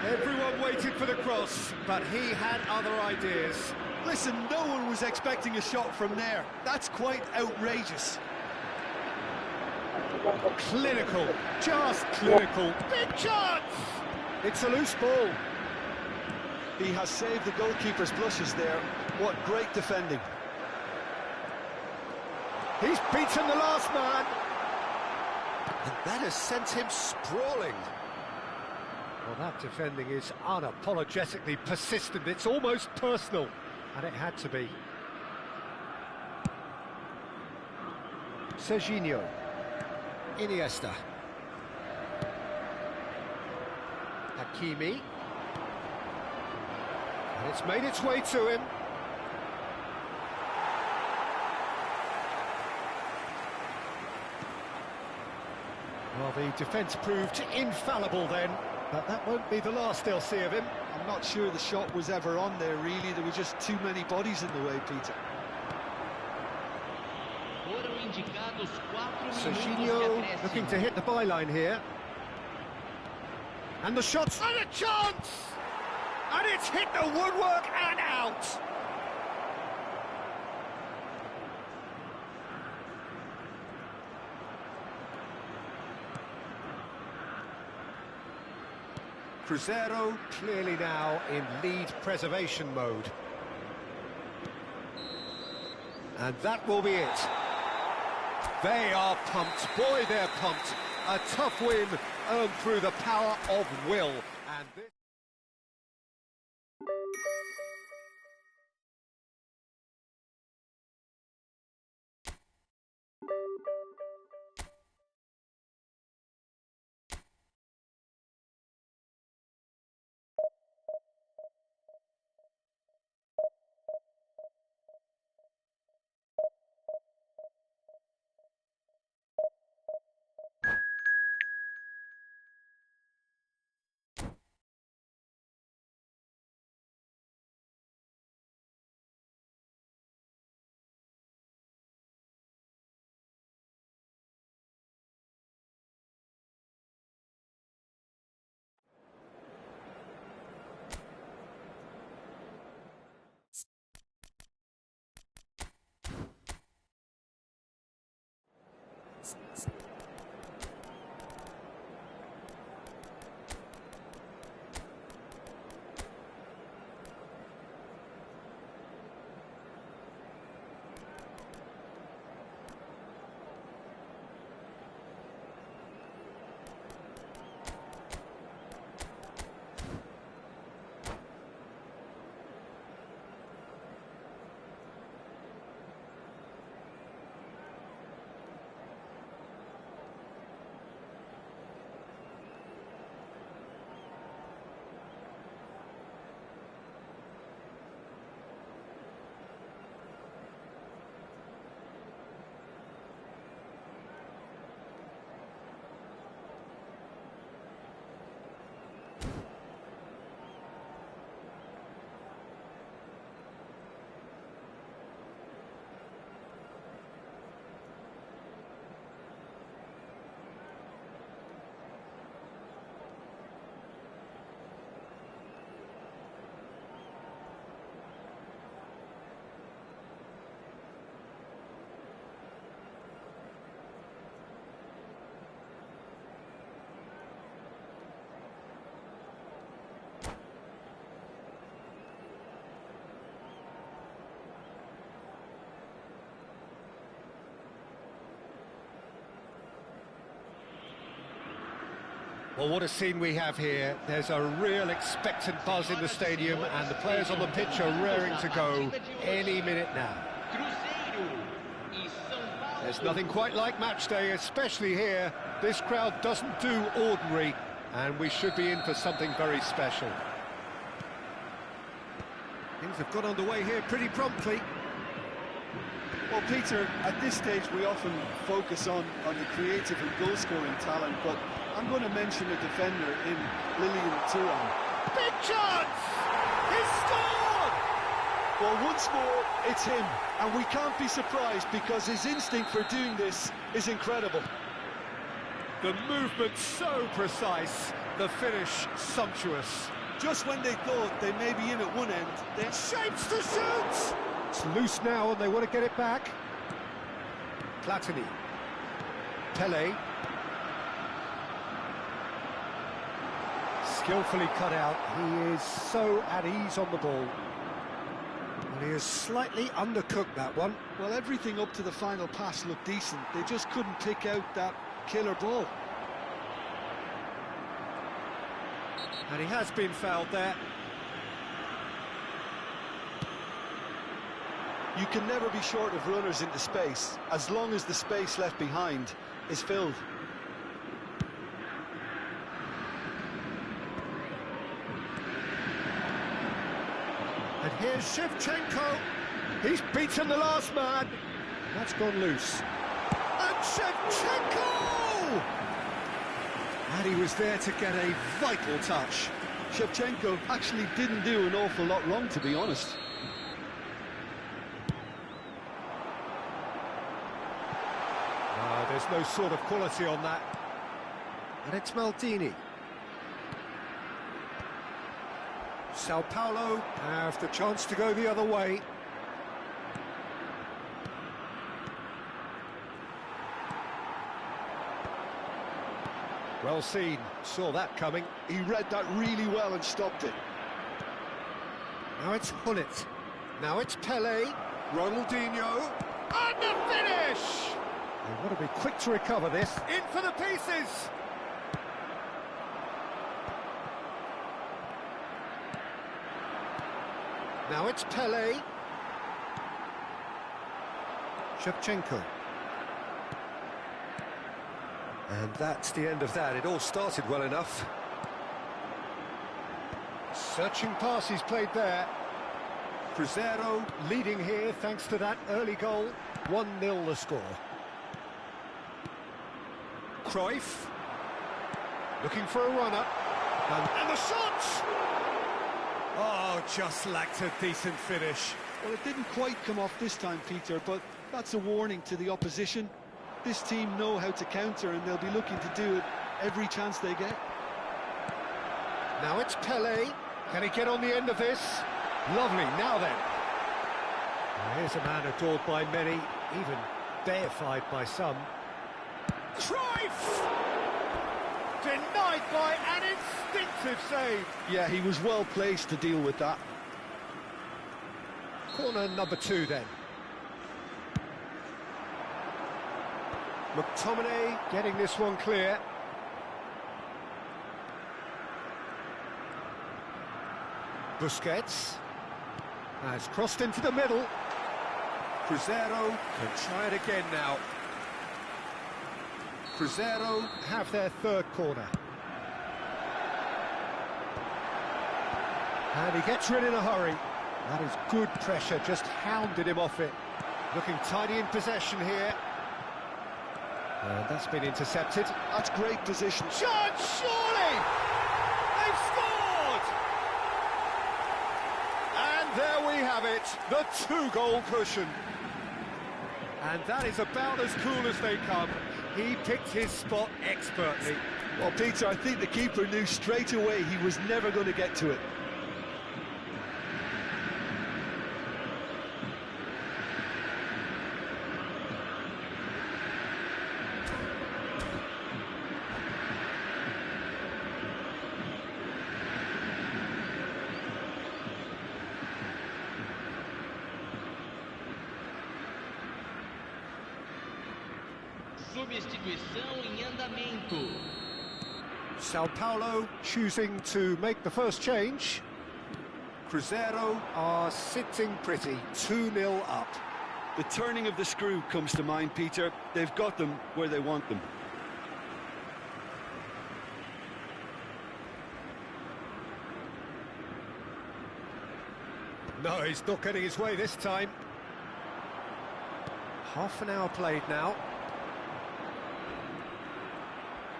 Everyone waited for the cross, but he had other ideas. Listen, no one was expecting a shot from there. That's quite outrageous. Clinical, just clinical. Big chance! It's a loose ball. He has saved the goalkeeper's blushes there. What great defending. He's beaten the last man. And that has sent him sprawling. Well, that defending is unapologetically persistent. It's almost personal. And it had to be. Serginho. Iniesta. Hakimi. And it's made its way to him. Well, the defence proved infallible then, but that won't be the last they'll see of him. I'm not sure the shot was ever on there, really. There were just too many bodies in the way, Peter. Foram indicados 4 minutos de Serginho looking acréscimo. to hit the byline here. And the shot's and a chance! And it's hit the woodwork and out! Cruzeiro clearly now in lead preservation mode. And that will be it. They are pumped. Boy, they're pumped. A tough win earned through the power of will. And this Well, what a scene we have here. There's a real expectant buzz in the stadium, and the players on the pitch are raring to go any minute now. There's nothing quite like match day, especially here. This crowd doesn't do ordinary, and we should be in for something very special. Things have got underway here pretty promptly. Well, Peter, at this stage we often focus on the creative and goal-scoring talent, but I'm going to mention a defender in Lilian Thuram. Big chance! He's scored! Well, once more, it's him, and we can't be surprised because his instinct for doing this is incredible. The movement so precise, the finish sumptuous. Just when they thought they may be in at one end, they Shapes to shoot! It's loose now and they want to get it back. Platini. Pele. Skillfully cut out. He is so at ease on the ball. And he has slightly undercooked that one. Well, everything up to the final pass looked decent. They just couldn't pick out that killer ball. And he has been fouled there. You can never be short of runners into space, as long as the space left behind is filled. And here's Shevchenko. He's beaten the last man. That's gone loose. And Shevchenko! And he was there to get a vital touch. Shevchenko actually didn't do an awful lot wrong, to be honest. There's no sort of quality on that. And it's Maldini. Sao Paulo have the chance to go the other way. Well seen, saw that coming. He read that really well and stopped it. Now it's Hullet. Now it's Pele. Ronaldinho. And the finish! They want to be quick to recover this. In for the pieces! Now it's Pele. Shevchenko. And that's the end of that. It all started well enough. Searching pass he's played there. Crescer leading here thanks to that early goal. 1-0 the score. Cruyff. Looking for a runner. And the shot! Oh, just lacked a decent finish. Well, it didn't quite come off this time, Peter, but that's a warning to the opposition. This team know how to counter, and they'll be looking to do it every chance they get. Now it's Pele. Can he get on the end of this? Lovely, now then. Well, here's a man adored by many, even deified by some. Cruyff! Denied by an instinctive save. Yeah, he was well placed to deal with that. Corner number 2 then. McTominay getting this one clear. Busquets has crossed into the middle. Cruzeiro can try it again now. Cruzeiro have their 3rd corner. And he gets rid in a hurry. That is good pressure, just hounded him off it. Looking tidy in possession here. And that's been intercepted. That's great position. Chance, surely! They've scored! And there we have it, the 2-goal cushion. And that is about as cool as they come. He picked his spot expertly. Well, Peter, I think the keeper knew straight away he was never going to get to it. Substituição em andamento. Sao Paulo choosing to make the first change. Cruzeiro are sitting pretty, 2-0 up. The turning of the screw comes to mind, Peter. They've got them where they want them. No, he's not getting his way this time. Half an hour played now.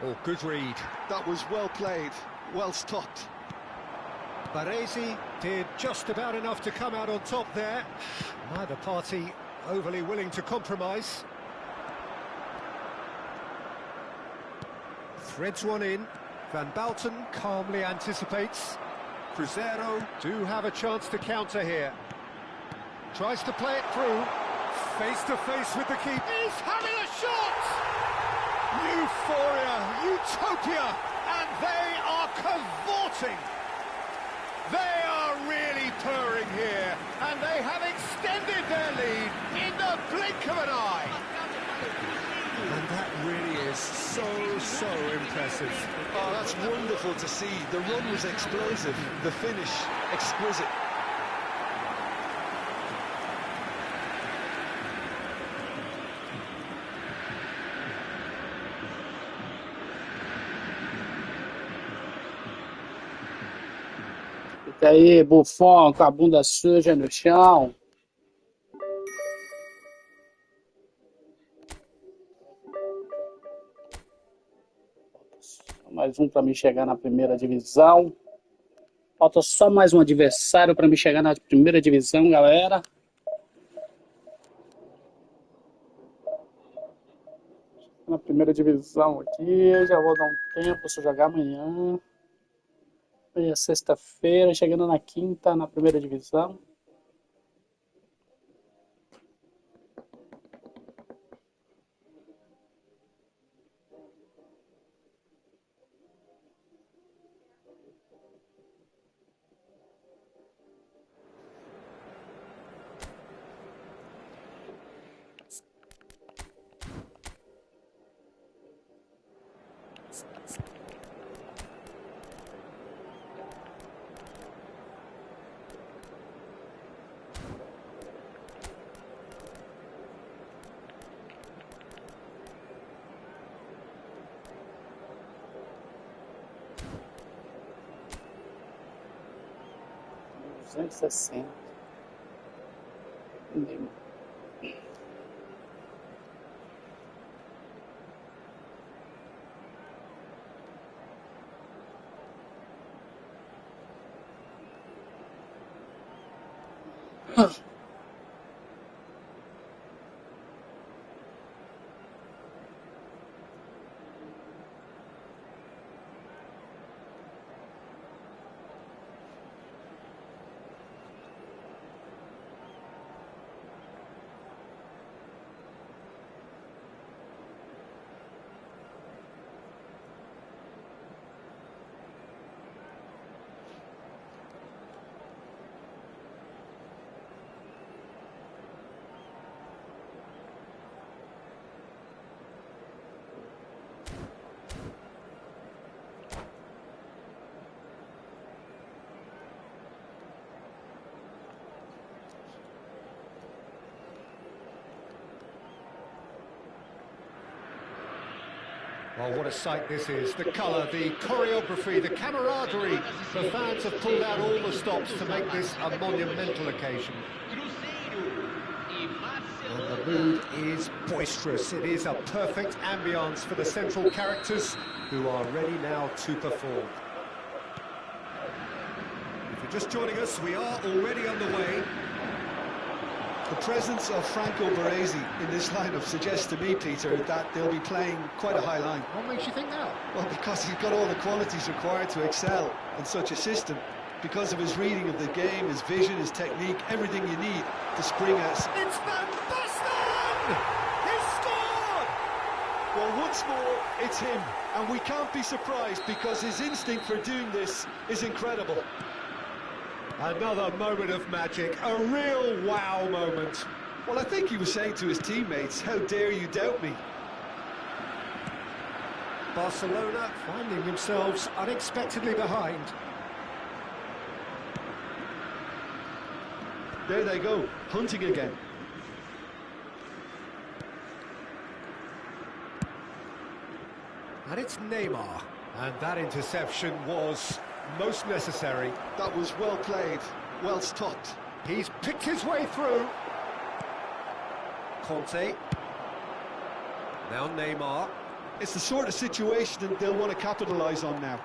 Oh, good read. That was well played, well stopped. Baresi did just about enough to come out on top there. Neither party overly willing to compromise. Threads one in. Van Bouten calmly anticipates. Cruzeiro do have a chance to counter here. Tries to play it through. Face to face with the keeper. He's having a shot! Euphoria, utopia, and they are cavorting. They are really purring here, and they have extended their lead in the blink of an eye. And that really is so impressive. Oh, that's wonderful to see. The run was explosive, the finish exquisite. Fica aí, Buffon, com a bunda suja no chão. Mais um para me chegar na primeira divisão. Falta só mais um adversário para me chegar na primeira divisão, galera. Na primeira divisão aqui, já vou dar um tempo, se eu jogar amanhã. Hoje é sexta-feira, chegando na quinta, na primeira divisão. $260. Well, what a sight this is. The colour, the choreography, the camaraderie. The fans have pulled out all the stops to make this a monumental occasion. And the mood is boisterous. It is a perfect ambience for the central characters who are ready now to perform. If you're just joining us, we are already underway. The presence of Franco Baresi in this lineup suggests to me, Peter, that they'll be playing quite a high line. What makes you think that? Well, because he's got all the qualities required to excel in such a system. Because of his reading of the game, his vision, his technique, everything you need to spring at. It's Van Basten! He scored! Well, once more, it's him. And we can't be surprised because his instinct for doing this is incredible. Another moment of magic, a real wow moment. Well, I think he was saying to his teammates, how dare you doubt me? Barcelona finding themselves unexpectedly behind. There they go, hunting again. And it's Neymar. And that interception was most necessary. That was well played, well stopped. He's picked his way through. Conte. Now Neymar. It's the sort of situation that they'll want to capitalise on now.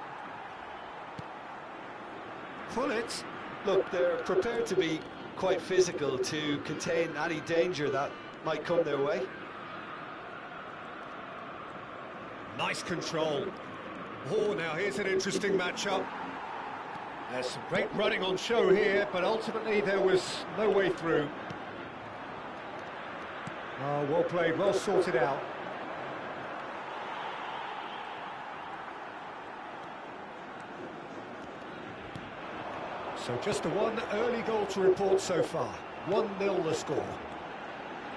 Pull it. Look, they're prepared to be quite physical to contain any danger that might come their way. Nice control. Oh, now here's an interesting matchup. There's some great running on show here, but ultimately there was no way through. Oh, well played, well sorted out. So just the one early goal to report so far. 1-0 the score.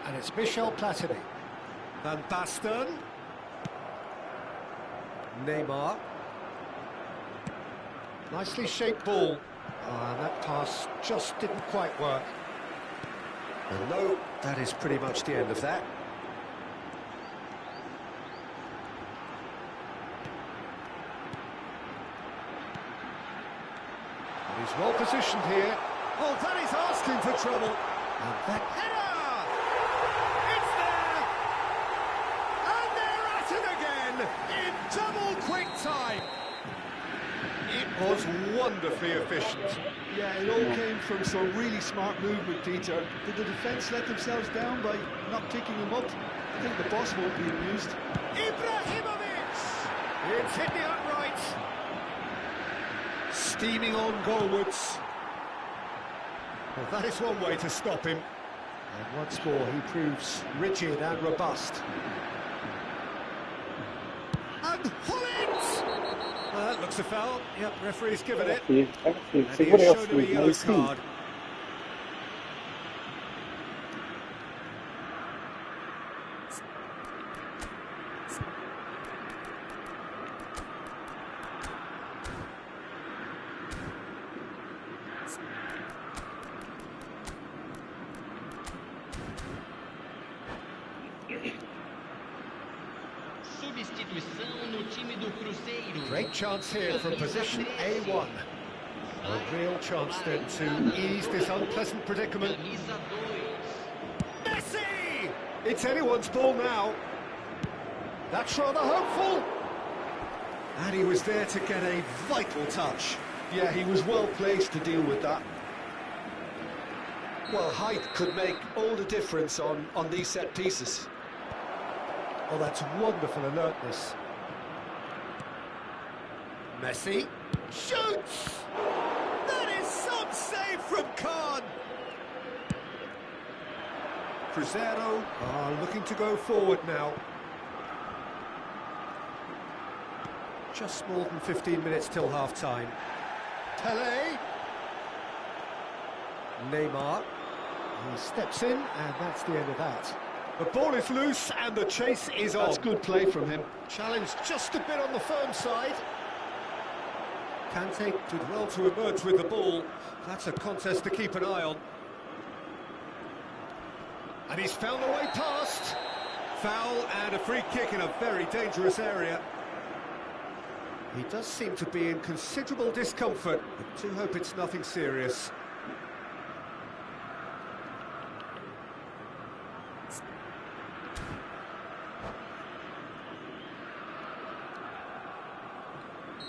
And it's Michel Platini. Van Basten. Neymar. Nicely shaped ball. And that pass just didn't quite work. And no, that is pretty much the end of that. And he's well positioned here. Oh, that is asking for trouble. And that header! It's there! And they're at it again in double quick time. It was wonderfully efficient. Yeah, it all came from some really smart movement, Peter. Did the defence let themselves down by not picking him up? I think the boss won't be amused. Ibrahimovic! It's hit the upright. Steaming on goalwards. Well, that is one way to stop him. And once more, he proves rigid and robust. And Hullet! That looks a foul. Yep, referee's given it. And he has shown him a yellow card. Substituição no time do Cruzeiro. Great chance here from position A1. A real chance then to ease this unpleasant predicament. Camisa 2. Messi! It's anyone's ball now. That's rather hopeful. And he was there to get a vital touch. Yeah, he was well placed to deal with that. Well, height could make all the difference on these set pieces. Oh, that's wonderful alertness. Messi shoots! That is some save from Khan! Cruzeiro are looking to go forward now. Just more than 15 minutes till half-time. Pelé. Neymar. He steps in, and that's the end of that. The ball is loose, and the chase is on. That's good play from him. Challenge just a bit on the firm side. Kante did well to emerge with the ball. That's a contest to keep an eye on. And he's found a way past. foul and a free kick in a very dangerous area. He does seem to be in considerable discomfort. I do hope it's nothing serious.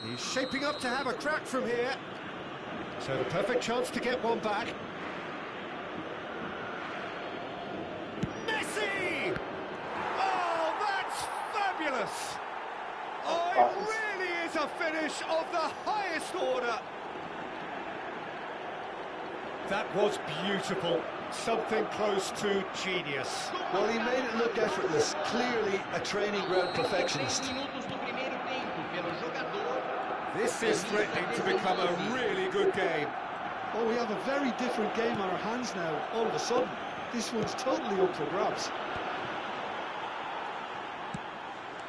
He's shaping up to have a crack from here. So the perfect chance to get one back. Messi! Oh, that's fabulous! Oh, it really is a finish of the highest order. That was beautiful. Something close to genius. Well, he made it look effortless. Clearly a training ground perfectionist. This is threatening to become a really good game. Oh, we have a very different game on our hands now, all of a sudden. This one's totally up for grabs.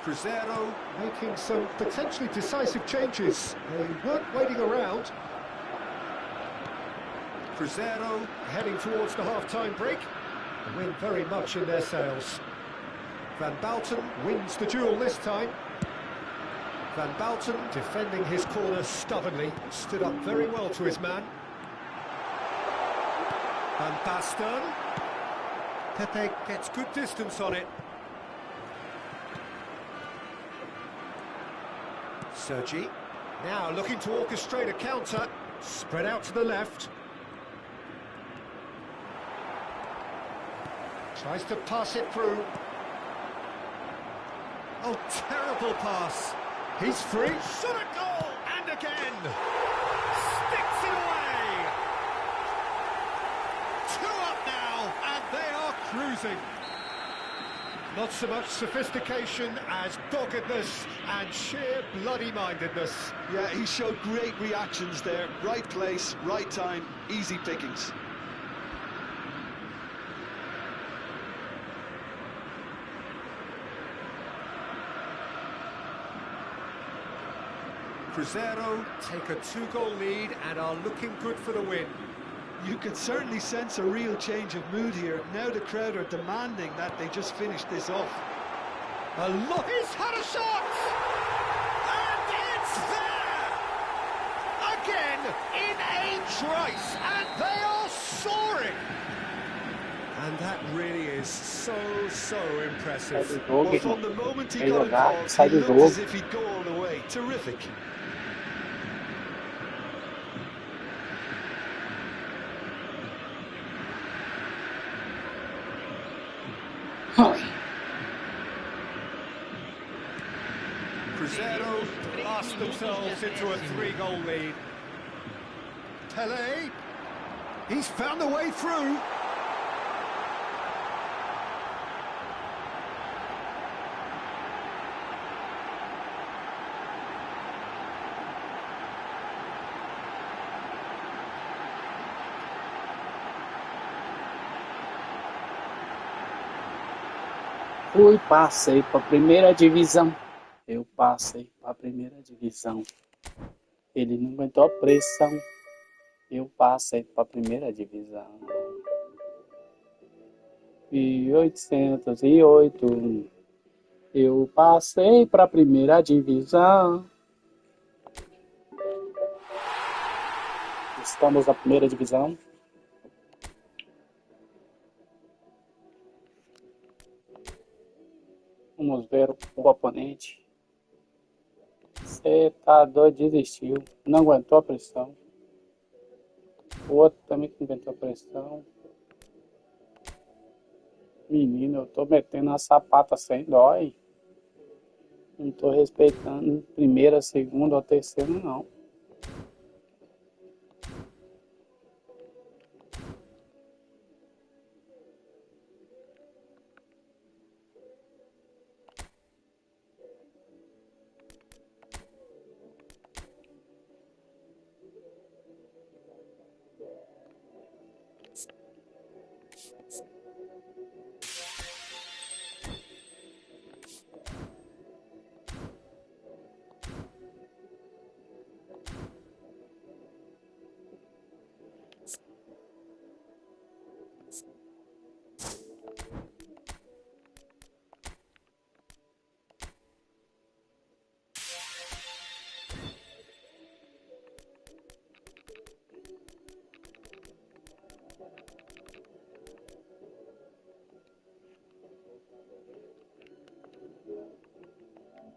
Crescer making some potentially decisive changes. They weren't waiting around. Crescer heading towards the half-time break. The win very much in their sails. Van Bouten wins the duel this time. Van Bouten defending his corner stubbornly, stood up very well to his man. Van Basten. Pepe gets good distance on it. Sergi, now looking to orchestrate a counter, spread out to the left. Tries to pass it through. Oh, terrible pass. He's free. Shot a goal, and again. Sticks it away. 2 up now, and they are cruising. Not so much sophistication as doggedness and sheer bloody-mindedness. Yeah, he showed great reactions there. Right place, right time, easy pickings. Crescer take a 2-goal lead and are looking good for the win. You can certainly sense a real change of mood here. Now the crowd are demanding that they just finish this off. A lot. He's had a shot! And it's there! Again, in a trice, and they are soaring! And that really is so impressive. Well, from the moment he got involved, he looked as if he'd go all the way. Terrific. Crescer blast themselves into a 3-goal lead. Pele, he's found the way through. Passei para a primeira divisão. Eu passei para a primeira divisão. Ele não aguentou a pressão. Eu passei para a primeira divisão. E 808. Eu passei para a primeira divisão. Estamos na primeira divisão. Vamos ver o oponente. Você tá doido, desistiu. Não aguentou a pressão. O outro também que não aguentou a pressão. Menino, eu tô metendo a sapata sem dó. Não tô respeitando primeira, segunda ou terceira, não.